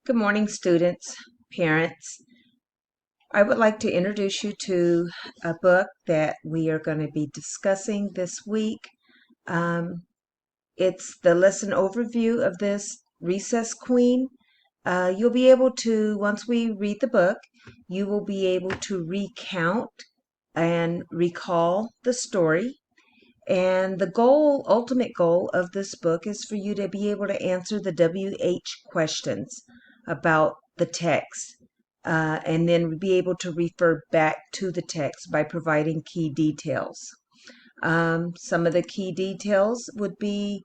Good morning, students, parents. I would like to introduce you to a book that we are going to be discussing this week. Um, it's the lesson overview of this Recess Queen. You'll be able to, once we read the book, you will be able to recount and recall the story. And the ultimate goal of this book is for you to be able to answer the WH questions about the text, and then be able to refer back to the text by providing key details. Some of the key details would be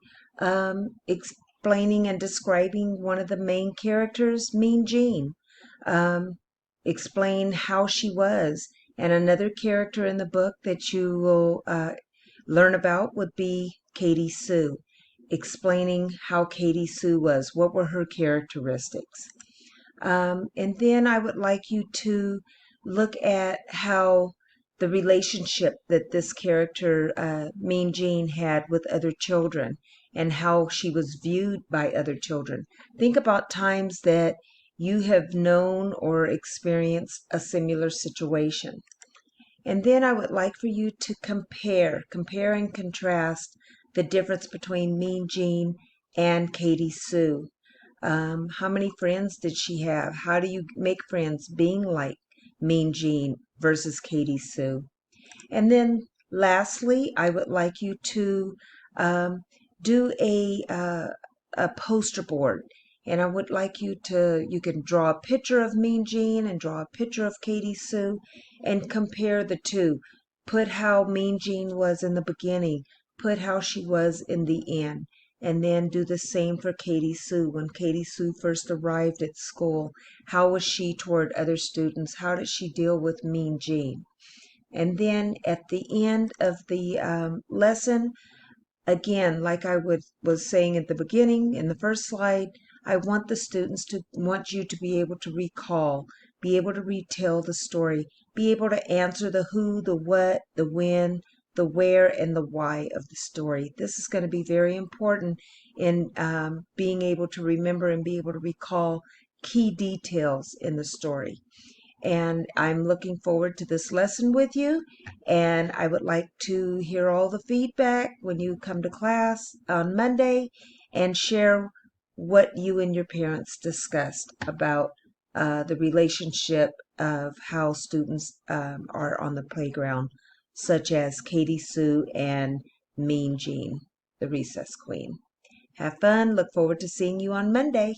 explaining and describing one of the main characters, Mean Jean. Um, Explain how she was. And another character in the book that you will learn about would be Katie Sue, explaining how Katie Sue was, what were her characteristics. And then I would like you to look at how the relationship that this character, Mean Jean, had with other children and how she was viewed by other children. Think about times that you have known or experienced a similar situation. And then I would like for you to compare and contrast the difference between Mean Jean and Katie Sue. How many friends did she have? How do you make friends being like Mean Jean versus Katie Sue? And then lastly, I would like you to um, do a poster board. And I would like you can draw a picture of Mean Jean and draw a picture of Katie Sue and compare the two. Put how Mean Jean was in the beginning, put how she was in the end. And then do the same for Katie Sue. When Katie Sue first arrived at school, how was she toward other students? How did she deal with Mean Jean? And then at the end of the lesson, again, like was saying at the beginning in the first slide, I want you to be able to recall, be able to retell the story, be able to answer the who, the what, the when, the where, and the why of the story. This is going to be very important in being able to remember and be able to recall key details in the story. And I'm looking forward to this lesson with you. And I would like to hear all the feedback when you come to class on Monday and share what you and your parents discussed about the relationship of how students are on the playground, such as Katie Sue and Mean Jean, the Recess Queen. Have fun. Look forward to seeing you on Monday.